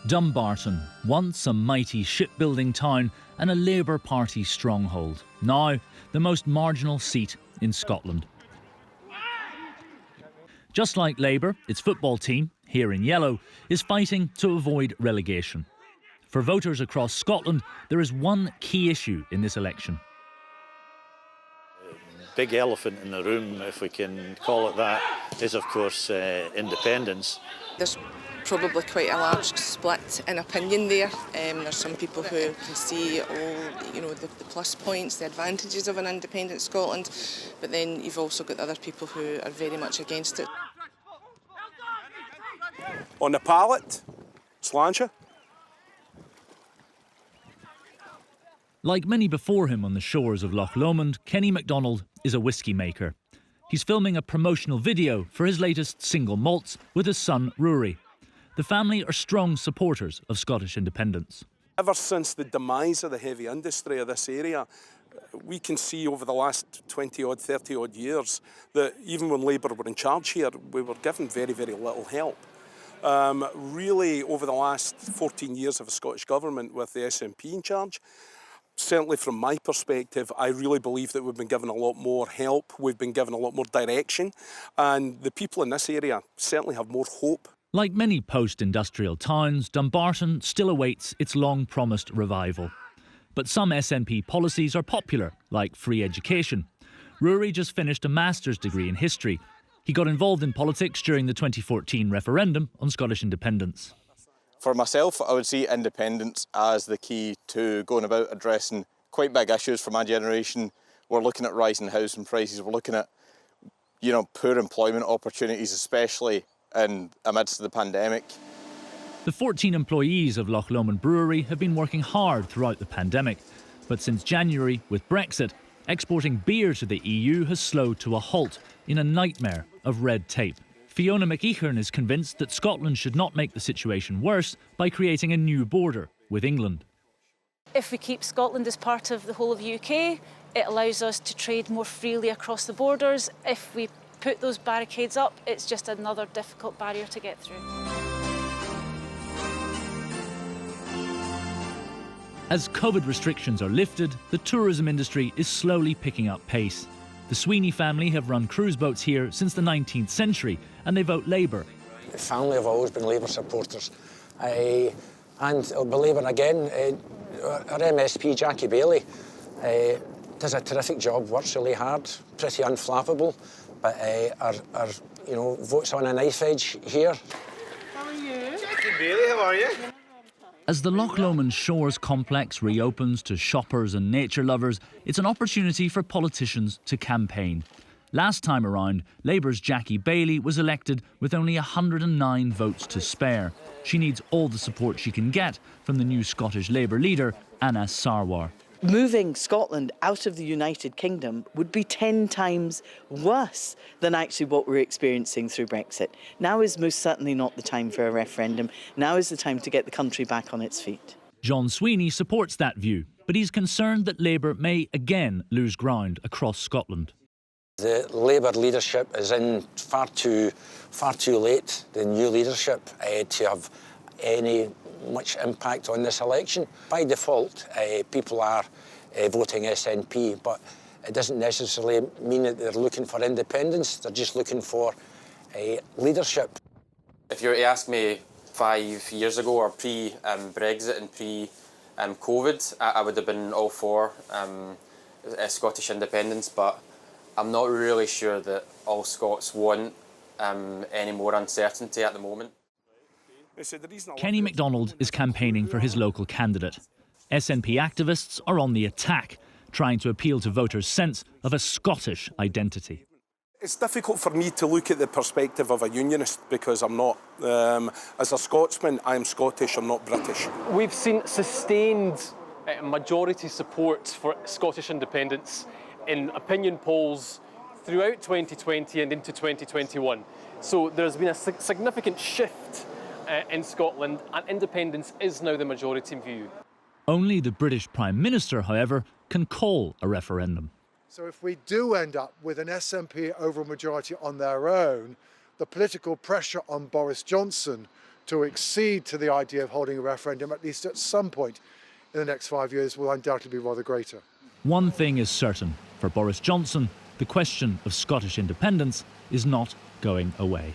Dumbarton, once a mighty shipbuilding town and a Labour Party stronghold, now the most marginal seat in Scotland. Just like Labour, its football team, here in yellow, is fighting to avoid relegation. For voters across Scotland, there is one key issue in this election. Big elephant in the room, if we can call it that, is of course independence. There's probably quite a large split in opinion there. There's some people who can see all, the plus points, the advantages of an independent Scotland, but then you've also got other people who are very much against it. On the pallet, Sláinte. Like many before him on the shores of Loch Lomond, Kenny MacDonald is a whiskey maker. He's filming a promotional video for his latest single malts with his son RUARAIDH. The family are strong supporters of Scottish independence. Ever since the demise of the heavy industry of this area, we can see over the last 20-odd, 30-odd years that even when Labour were in charge here, we were given very, very little help. Really, over the last 14 years of a Scottish government with the SNP in charge, certainly from my perspective, I really believe that we've been given a lot more help, we've been given a lot more direction, and the people in this area certainly have more hope. Like many post-industrial towns, Dumbarton still awaits its long-promised revival. But some SNP policies are popular, like free education. RUARAIDH just finished a master's degree in history. He got involved in politics during the 2014 referendum on Scottish independence. For myself, I would see independence as the key to going about addressing quite big issues for my generation. We're looking at rising housing prices, we're looking at, poor employment opportunities, especially amidst the pandemic. The 14 employees of Loch Lomond Brewery have been working hard throughout the pandemic. But since January, with Brexit, exporting beer to the EU has slowed to a halt in a nightmare of red tape. Fiona McEachern is convinced that Scotland should not make the situation worse by creating a new border with England. If we keep Scotland as part of the whole of the UK, it allows us to trade more freely across the borders. If we put those barricades up, it's just another difficult barrier to get through. As COVID restrictions are lifted, the tourism industry is slowly picking up pace. The Sweeney family have run cruise boats here since the 19th century, and they vote Labour. The family have always been Labour supporters. And believe it again, our MSP, Jackie Baillie, does a terrific job, works really hard, pretty unflappable, but our votes on a knife edge here. How are you? Jackie Baillie, how are you? As the Loch Lomond Shores complex reopens to shoppers and nature lovers, it's an opportunity for politicians to campaign. Last time around, Labour's Jackie Baillie was elected with only 109 votes to spare. She needs all the support she can get from the new Scottish Labour leader, Anas Sarwar. Moving Scotland out of the United Kingdom would be 10 times worse than actually what we're experiencing through Brexit. Now is most certainly not the time for a referendum. Now is the time to get the country back on its feet. John Sweeney supports that view, but he's concerned that Labour may again lose ground across Scotland. The Labour leadership is in far too late, the new leadership, to have any much impact on this election. By default, people are voting SNP, but it doesn't necessarily mean that they're looking for independence. They're just looking for leadership. If you were to ask me 5 years ago, or pre-Brexit and pre-COVID, I would have been all for Scottish independence, but I'm not really sure that all Scots want any more uncertainty at the moment. Kenny MacDonald is campaigning for his local candidate. SNP activists are on the attack, trying to appeal to voters' sense of a Scottish identity. It's difficult for me to look at the perspective of a unionist because I'm not. As a Scotsman, I am Scottish, I'm not British. We've seen sustained majority support for Scottish independence in opinion polls throughout 2020 and into 2021. So there's been a significant shift in Scotland, and independence is now the majority view. Only the British Prime Minister, however, can call a referendum. So if we do end up with an SNP overall majority on their own, the political pressure on Boris Johnson to accede to the idea of holding a referendum, at least at some point in the next 5 years, will undoubtedly be rather greater. One thing is certain. For Boris Johnson, the question of Scottish independence is not going away.